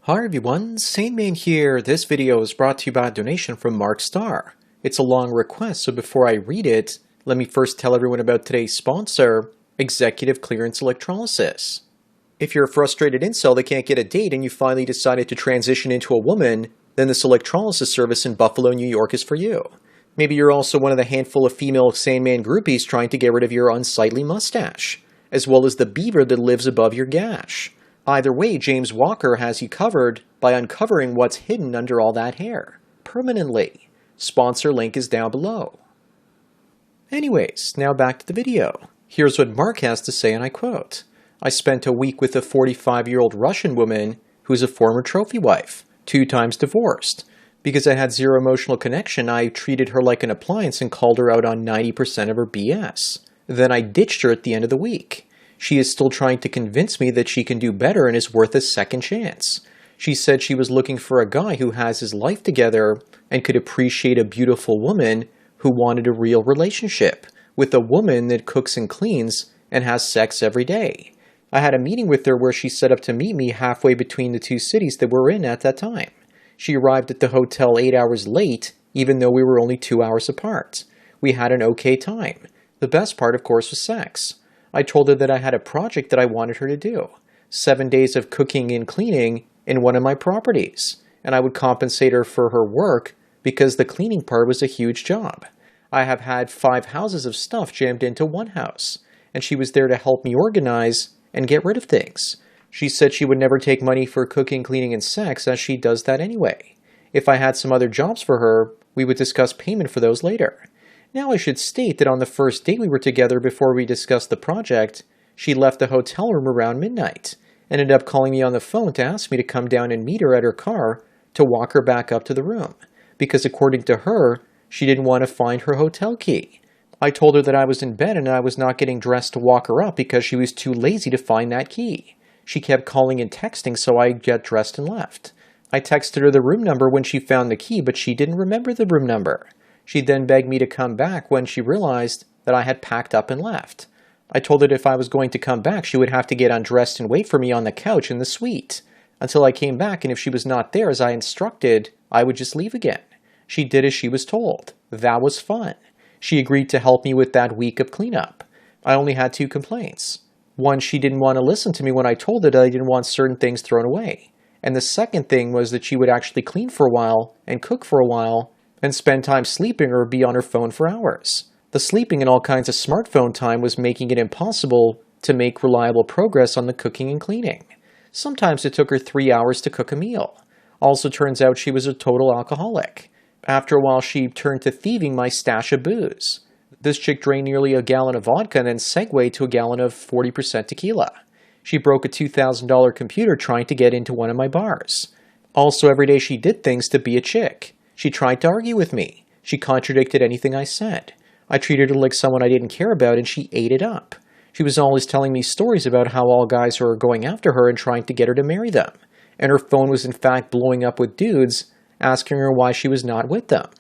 Hi everyone, Sane Man here. This video is brought to you by a donation from Mark Starr. It's a long request, so before I read it, let me first tell everyone about today's sponsor, Executive Clearance Electrolysis. If you're a frustrated incel that can't get a date and you finally decided to transition into a woman, then this electrolysis service in Buffalo, New York is for you. Maybe you're also one of the handful of female Sane Man groupies trying to get rid of your unsightly mustache, as well as the beaver that lives above your gash. Either way, James Walker has you covered by uncovering what's hidden under all that hair, permanently. Sponsor link is down below. Anyways, now back to the video. Here's what Mark has to say, and I quote, "I spent a week with a 45-year-old Russian woman who's a former trophy wife, 2 times divorced. Because I had zero emotional connection, I treated her like an appliance and called her out on 90% of her BS. Then I ditched her at the end of the week. She is still trying to convince me that she can do better and is worth a second chance. She said she was looking for a guy who has his life together and could appreciate a beautiful woman who wanted a real relationship with a woman that cooks and cleans and has sex every day. I had a meeting with her where she set up to meet me halfway between the 2 cities that we're in at that time. She arrived at the hotel 8 hours late, even though we were only 2 hours apart. We had an okay time. The best part, of course, was sex. I told her that I had a project that I wanted her to do, 7 days of cooking and cleaning in one of my properties, and I would compensate her for her work because the cleaning part was a huge job. I have had 5 houses of stuff jammed into one house, and she was there to help me organize and get rid of things. She said she would never take money for cooking, cleaning, and sex, as she does that anyway. If I had some other jobs for her, we would discuss payment for those later. Now I should state that on the first date we were together before we discussed the project, she left the hotel room around midnight, and ended up calling me on the phone to ask me to come down and meet her at her car to walk her back up to the room, because according to her, she didn't want to find her hotel key. I told her that I was in bed and I was not getting dressed to walk her up because she was too lazy to find that key. She kept calling and texting, so I got dressed and left. I texted her the room number when she found the key, but she didn't remember the room number. She then begged me to come back when she realized that I had packed up and left. I told her that if I was going to come back, she would have to get undressed and wait for me on the couch in the suite until I came back, and if she was not there as I instructed, I would just leave again. She did as she was told. That was fun. She agreed to help me with that week of cleanup. I only had 2 complaints. One, she didn't want to listen to me when I told her that I didn't want certain things thrown away. And the second thing was that she would actually clean for a while and cook for a while and spend time sleeping or be on her phone for hours. The sleeping and all kinds of smartphone time was making it impossible to make reliable progress on the cooking and cleaning. Sometimes it took her 3 hours to cook a meal. Also turns out she was a total alcoholic. After a while she turned to thieving my stash of booze. This chick drained nearly a gallon of vodka and then segued to a gallon of 40% tequila. She broke a $2,000 computer trying to get into one of my bars. Also every day she did things to be a chick. She tried to argue with me. She contradicted anything I said. I treated her like someone I didn't care about, and she ate it up. She was always telling me stories about how all guys were going after her and trying to get her to marry them. And her phone was in fact blowing up with dudes asking her why she was not with them.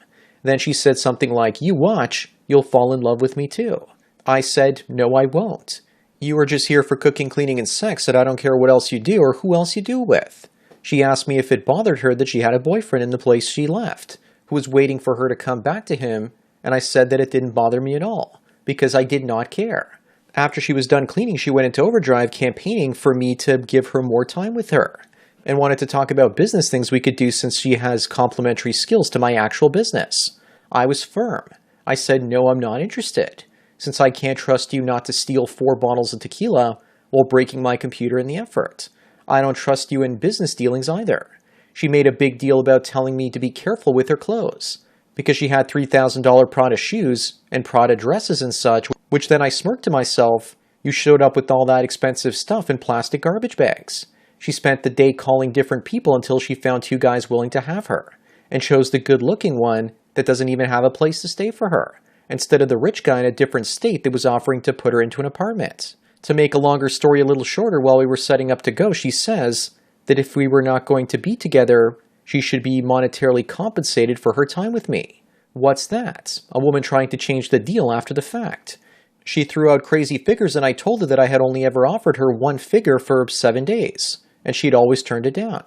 Then she said something like, "You watch, you'll fall in love with me too." I said, "No, I won't. You are just here for cooking, cleaning, and sex, and I don't care what else you do or who else you do with." She asked me if it bothered her that she had a boyfriend in the place she left, who was waiting for her to come back to him, and I said that it didn't bother me at all, because I did not care. After she was done cleaning, she went into overdrive campaigning for me to give her more time with her, and wanted to talk about business things we could do since she has complementary skills to my actual business. I was firm. I said, "No, I'm not interested, since I can't trust you not to steal 4 bottles of tequila while breaking my computer in the effort. I don't trust you in business dealings either." She made a big deal about telling me to be careful with her clothes, because she had $3,000 Prada shoes and Prada dresses and such, which then I smirked to myself, "You showed up with all that expensive stuff in plastic garbage bags." She spent the day calling different people until she found 2 guys willing to have her, and chose the good-looking one that doesn't even have a place to stay for her, instead of the rich guy in a different state that was offering to put her into an apartment. To make a longer story a little shorter, while we were setting up to go, she says that if we were not going to be together, she should be monetarily compensated for her time with me. What's that? A woman trying to change the deal after the fact. She threw out crazy figures, and I told her that I had only ever offered her 1 figure for 7 days, and she'd always turned it down.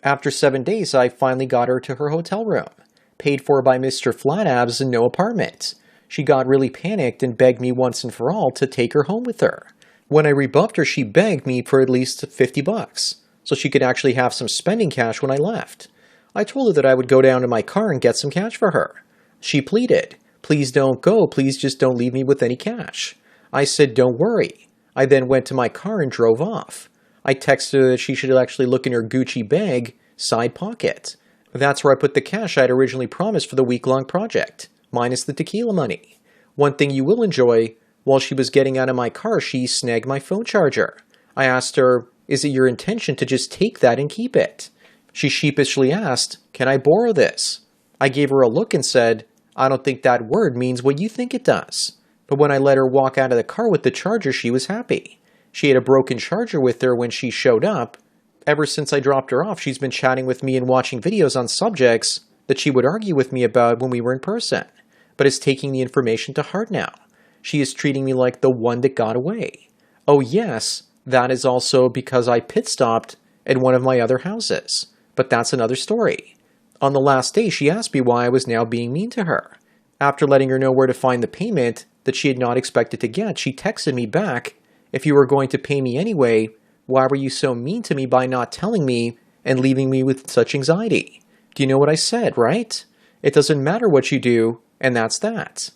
After 7 days, I finally got her to her hotel room, paid for by Mr. Flatabs and no apartment. She got really panicked and begged me once and for all to take her home with her. When I rebuffed her, she begged me for at least $50, so she could actually have some spending cash when I left. I told her that I would go down to my car and get some cash for her. She pleaded, "Please don't go, please just don't leave me with any cash." I said, "Don't worry." I then went to my car and drove off. I texted her that she should actually look in her Gucci bag, side pocket. That's where I put the cash I had originally promised for the week-long project, minus the tequila money. One thing you will enjoy, while she was getting out of my car, she snagged my phone charger. I asked her, "Is it your intention to just take that and keep it?" She sheepishly asked, "Can I borrow this?" I gave her a look and said, "I don't think that word means what you think it does." But when I let her walk out of the car with the charger, she was happy. She had a broken charger with her when she showed up. Ever since I dropped her off, she's been chatting with me and watching videos on subjects that she would argue with me about when we were in person, but is taking the information to heart now. She is treating me like the one that got away. Oh yes, that is also because I pit stopped at one of my other houses, but that's another story. On the last day, she asked me why I was now being mean to her. After letting her know where to find the payment that she had not expected to get, she texted me back, "If you were going to pay me anyway, why were you so mean to me by not telling me and leaving me with such anxiety?" Do you know what I said, right? It doesn't matter what you do, and that's that.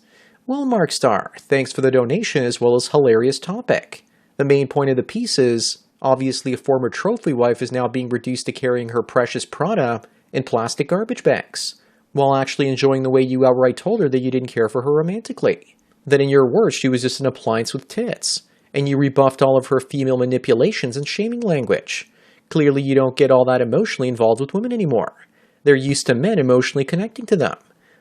Well, Mark Star, thanks for the donation as well as hilarious topic. The main point of the piece is, obviously a former trophy wife is now being reduced to carrying her precious Prada in plastic garbage bags, while actually enjoying the way you outright told her that you didn't care for her romantically. That in your words, she was just an appliance with tits, and you rebuffed all of her female manipulations and shaming language. Clearly you don't get all that emotionally involved with women anymore. They're used to men emotionally connecting to them.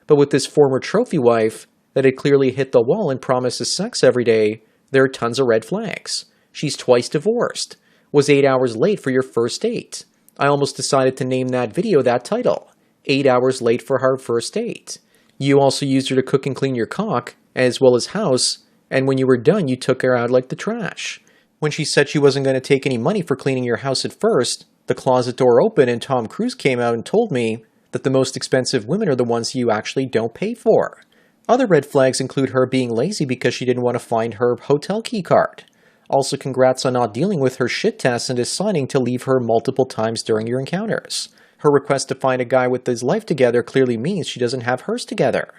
But with this former trophy wife that had clearly hit the wall and promises sex every day, there are tons of red flags. She's twice divorced, was 8 hours late for your first date. I almost decided to name that video that title, 8 hours late for our first date. You also used her to cook and clean your cock, as well as house, and when you were done, you took her out like the trash. When she said she wasn't going to take any money for cleaning your house at first, the closet door opened and Tom Cruise came out and told me that the most expensive women are the ones you actually don't pay for. Other red flags include her being lazy because she didn't want to find her hotel key card. Also, congrats on not dealing with her shit test and deciding to leave her multiple times during your encounters. Her request to find a guy with his life together clearly means she doesn't have hers together.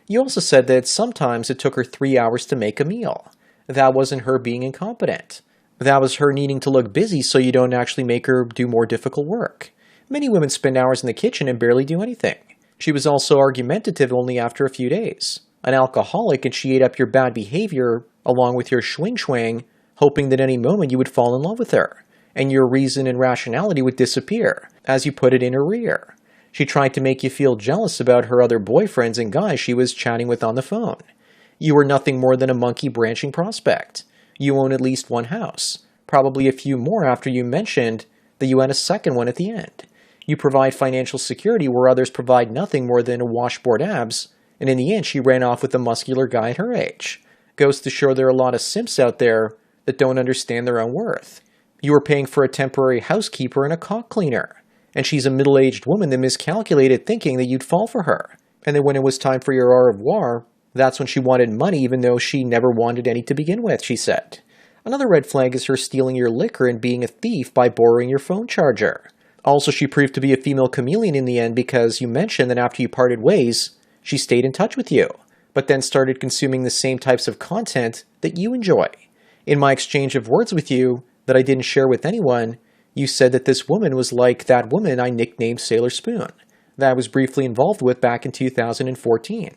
You also said that sometimes it took her 3 hours to make a meal. That wasn't her being incompetent. That was her needing to look busy so you don't actually make her do more difficult work. Many women spend hours in the kitchen and barely do anything. She was also argumentative only after a few days. An alcoholic, and she ate up your bad behavior along with your swing, hoping that any moment you would fall in love with her, and your reason and rationality would disappear, as you put it in her rear. She tried to make you feel jealous about her other boyfriends and guys she was chatting with on the phone. You were nothing more than a monkey branching prospect. You own at least one house, probably a few more after you mentioned that you had a second one at the end. You provide financial security where others provide nothing more than a washboard abs, and in the end she ran off with a muscular guy at her age. Goes to show there are a lot of simps out there that don't understand their own worth. You were paying for a temporary housekeeper and a cock cleaner, and she's a middle-aged woman that miscalculated thinking that you'd fall for her. And then when it was time for your au revoir, that's when she wanted money even though she never wanted any to begin with, she said. Another red flag is her stealing your liquor and being a thief by borrowing your phone charger. Also, she proved to be a female chameleon in the end because you mentioned that after you parted ways, she stayed in touch with you, but then started consuming the same types of content that you enjoy. In my exchange of words with you that I didn't share with anyone, you said that this woman was like that woman I nicknamed Sailor Spoon, that I was briefly involved with back in 2014.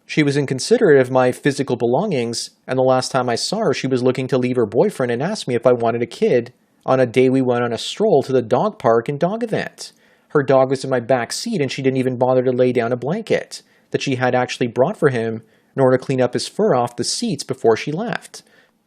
She was inconsiderate of my physical belongings, and the last time I saw her, she was looking to leave her boyfriend and asked me if I wanted a kid on a day we went on a stroll to the dog park and dog event. Her dog was in my back seat, and she didn't even bother to lay down a blanket that she had actually brought for him in order to clean up his fur off the seats before she left.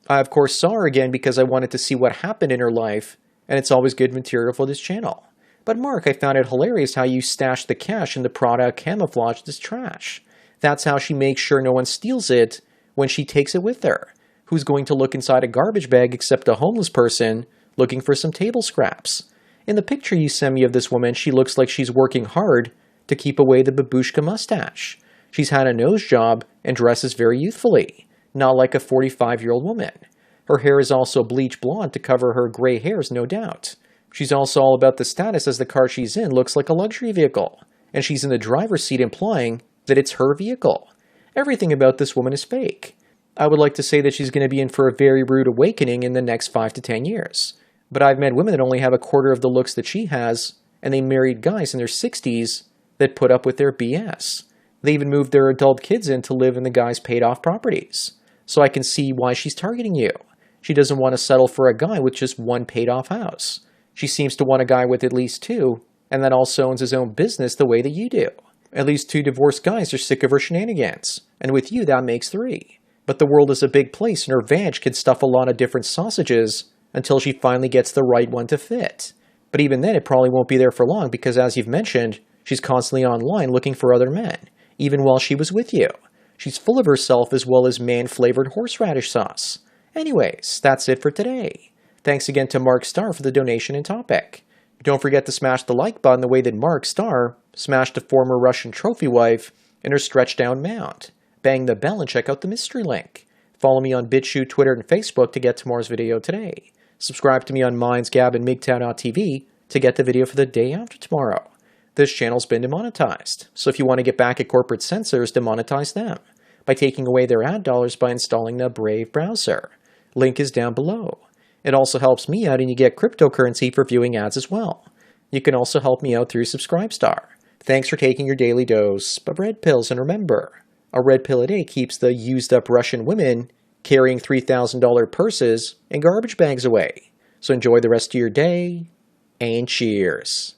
I, of course, saw her again because I wanted to see what happened in her life, and it's always good material for this channel. But Mark, I found it hilarious how you stashed the cash in the Prada camouflaged as trash. That's how she makes sure no one steals it when she takes it with her. Who's going to look inside a garbage bag except a homeless person looking for some table scraps? In the picture you sent me of this woman, she looks like she's working hard to keep away the babushka mustache. She's had a nose job and dresses very youthfully, not like a 45-year-old woman. Her hair is also bleach blonde to cover her gray hairs, no doubt. She's also all about the status as the car she's in looks like a luxury vehicle, and she's in the driver's seat implying that it's her vehicle. Everything about this woman is fake. I would like to say that she's going to be in for a very rude awakening in the next 5 to 10 years. But I've met women that only have a quarter of the looks that she has, and they married guys in their 60s that put up with their BS. They even moved their adult kids in to live in the guy's paid-off properties. So I can see why she's targeting you. She doesn't want to settle for a guy with just one paid-off house. She seems to want a guy with at least 2, and that also owns his own business the way that you do. At least 2 divorced guys are sick of her shenanigans, and with you that makes 3. But the world is a big place, and her vag can stuff a lot of different sausages until she finally gets the right one to fit. But even then, it probably won't be there for long because, as you've mentioned, she's constantly online looking for other men, even while she was with you. She's full of herself as well as man-flavored horseradish sauce. Anyways, that's it for today. Thanks again to Mark Starr for the donation and topic. Don't forget to smash the like button the way that Mark Starr smashed a former Russian trophy wife in her stretch-down mount. Bang the bell and check out the mystery link. Follow me on BitChute, Twitter, and Facebook to get tomorrow's video today. Subscribe to me on Minds, Gab, and MGTOW.tv to get the video for the day after tomorrow. This channel's been demonetized, so if you want to get back at corporate censors, demonetize them by taking away their ad dollars by installing the Brave browser. Link is down below. It also helps me out and you get cryptocurrency for viewing ads as well. You can also help me out through Subscribestar. Thanks for taking your daily dose of red pills, and remember, a red pill a day keeps the used-up Russian women carrying $3,000 purses and garbage bags away. So enjoy the rest of your day, and cheers.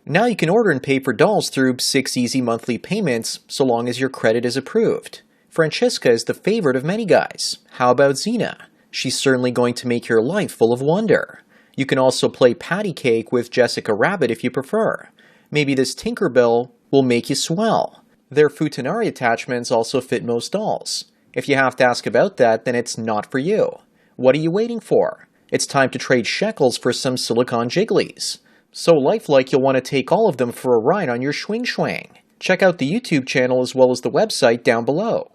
Now you can order and pay for dolls through 6 easy monthly payments so long as your credit is approved. Francesca is the favorite of many guys. How about Xena? She's certainly going to make your life full of wonder. You can also play patty cake with Jessica Rabbit if you prefer. Maybe this Tinkerbell will make you swell. Their futanari attachments also fit most dolls. If you have to ask about that, then it's not for you. What are you waiting for? It's time to trade shekels for some silicone jigglies. So lifelike you'll want to take all of them for a ride on your swing swang. Check out the YouTube channel as well as the website down below.